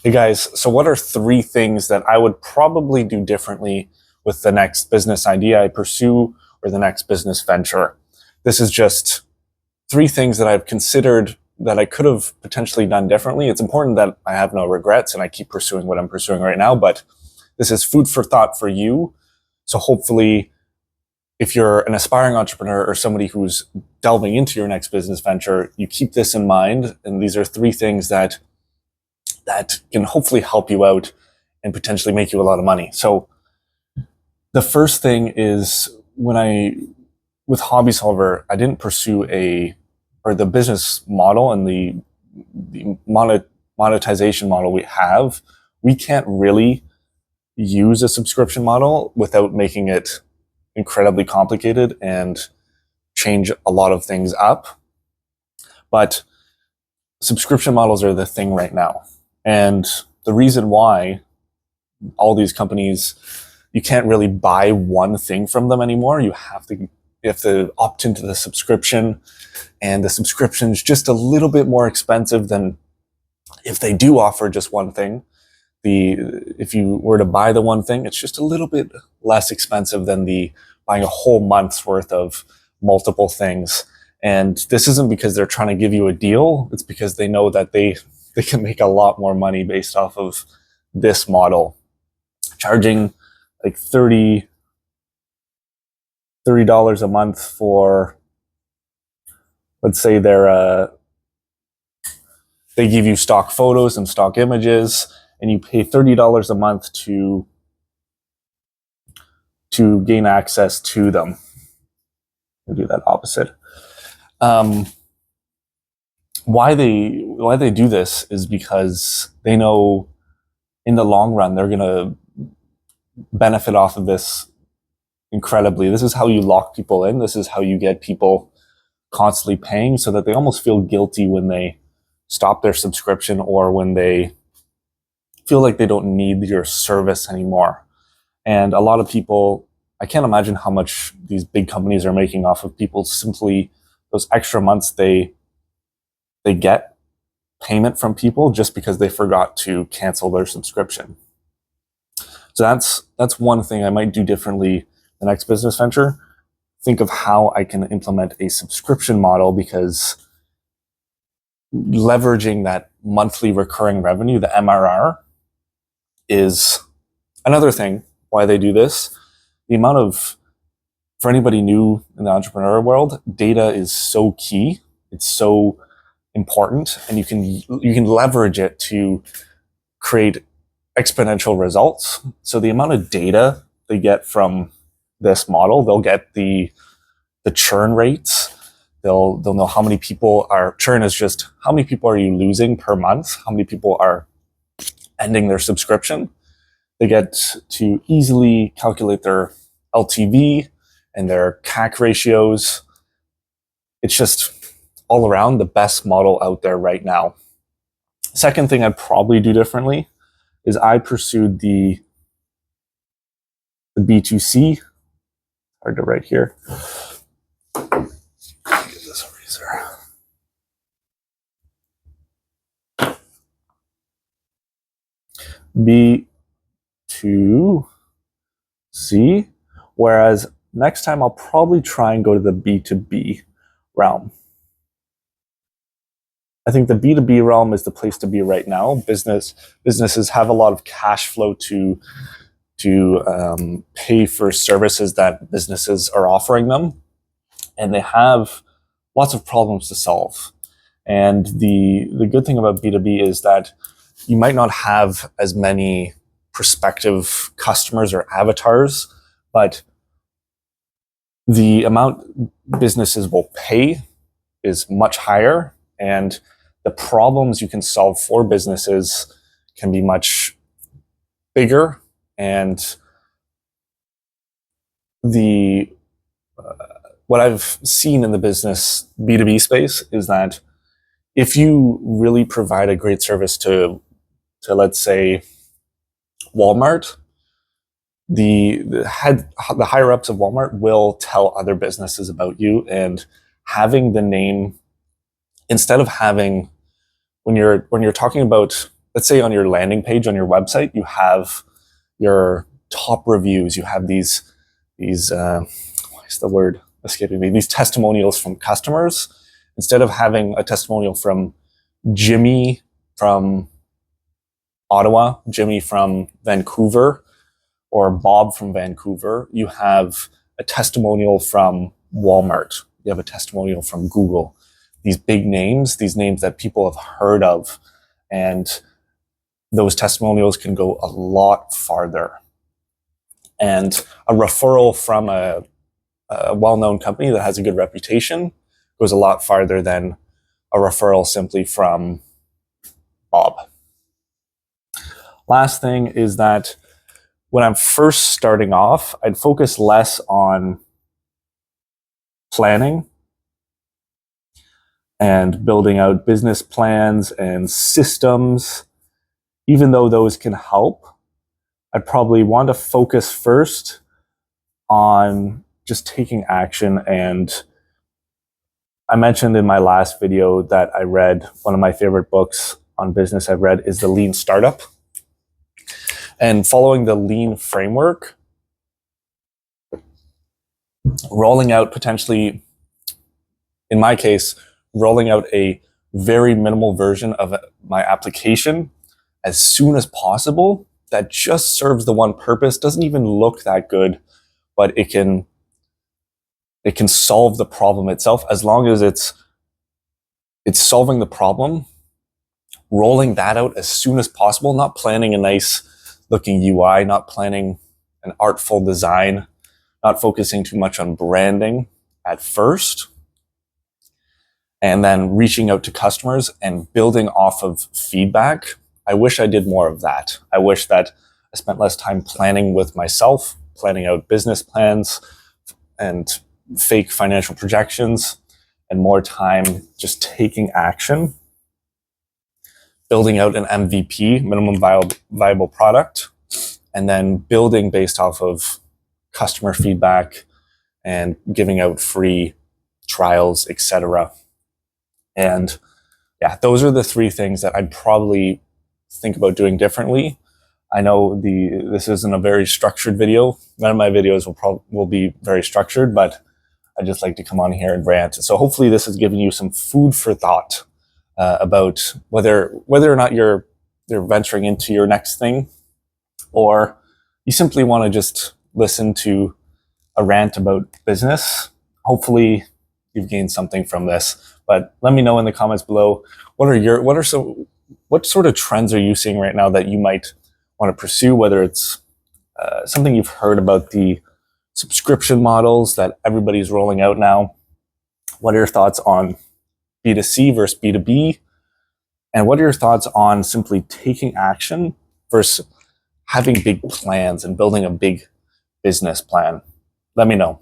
Hey guys, so what are three things that I would probably do differently with the next business idea I pursue or the next business venture? This is just three things that I've considered that I could have potentially done differently. It's important that I have no regrets and I keep pursuing what I'm pursuing right now, but this is food for thought for you. So hopefully, if you're an aspiring entrepreneur or somebody who's delving into your next business venture, you keep this in mind. And these are three things that can hopefully help you out and potentially make you a lot of money. So the first thing is with Hobby Solver, I didn't pursue the business model and the monetization model we have. We can't really use a subscription model without making it incredibly complicated and change a lot of things up. But subscription models are the thing right now. And the reason why all these companies, you can't really buy one thing from them anymore. You have to opt into the subscription, and the subscription is just a little bit more expensive than if they do offer just one thing. If you were to buy the one thing, it's just a little bit less expensive than buying a whole month's worth of multiple things. And this isn't because they're trying to give you a deal. It's because they know that they can make a lot more money based off of this model. Charging like $30 a month for, let's say they give you stock photos and stock images, and you pay $30 a month to gain access to them. We'll do that opposite. Why they do this is because they know in the long run they're going to benefit off of this incredibly. This is how you lock people in. This is how you get people constantly paying, so that they almost feel guilty when they stop their subscription or when they feel like they don't need your service anymore. And a lot of people, I can't imagine how much these big companies are making off of people simply those extra months they get payment from people just because they forgot to cancel their subscription. So that's one thing I might do differently the next business venture. Think of how I can implement a subscription model, because leveraging that monthly recurring revenue, the MRR, is another thing why they do this. For anybody new in the entrepreneur world, data is so key. It's so important, and you can leverage it to create exponential results. So the amount of data they get from this model, they'll get the churn rates. They'll know how many people are, churn is just how many people are you losing per month, how many people are ending their subscription. They get to easily calculate their LTV and their CAC ratios. It's just all around the best model out there right now. Second thing I'd probably do differently is I pursued the B2C. Hard to write here. Get this eraser. B2C, whereas next time I'll probably try and go to the B2B realm. I think the B2B realm is the place to be right now. Businesses have a lot of cash flow to pay for services that businesses are offering them, and they have lots of problems to solve. And the good thing about B2B is that you might not have as many prospective customers or avatars, but the amount businesses will pay is much higher, and the problems you can solve for businesses can be much bigger. And what I've seen in the business B2B space is that if you really provide a great service to let's say Walmart, the higher ups of Walmart will tell other businesses about you, and having the name, instead of having, when you're talking about let's say on your landing page on your website, you have your top reviews. You have these what's the word escaping me? These testimonials from customers. Instead of having a testimonial from Jimmy from Ottawa, Jimmy from Vancouver, or Bob from Vancouver, you have a testimonial from Walmart. You have a testimonial from Google. These big names, these names that people have heard of, and those testimonials can go a lot farther. And a referral from a well-known company that has a good reputation goes a lot farther than a referral simply from Bob. Last thing is that when I'm first starting off, I'd focus less on planning and building out business plans and systems. Even though those can help, I'd probably want to focus first on just taking action. And I mentioned in my last video that I read one of my favorite books on business I've read is The Lean Startup. And following the Lean framework, rolling out potentially, in my case, rolling out a very minimal version of my application as soon as possible that just serves the one purpose, doesn't even look that good, but it can solve the problem itself. As long as it's solving the problem, rolling that out as soon as possible, not planning a nice looking UI, not planning an artful design, not focusing too much on branding at first, and then reaching out to customers and building off of feedback. I wish I did more of that. I wish that I spent less time planning with myself, planning out business plans and fake financial projections, and more time just taking action, building out an MVP, minimum viable product, and then building based off of customer feedback and giving out free trials, etc. And yeah, those are the three things that I'd probably think about doing differently. I know this isn't a very structured video. None of my videos will be very structured, but I just like to come on here and rant. So hopefully this has given you some food for thought about whether or not you're venturing into your next thing, or you simply want to just listen to a rant about business. Hopefully you've gained something from this. But let me know in the comments below, what sort of trends are you seeing right now that you might want to pursue, whether it's something you've heard about the subscription models that everybody's rolling out now. What are your thoughts on B2C versus B2B? And what are your thoughts on simply taking action versus having big plans and building a big business plan? Let me know.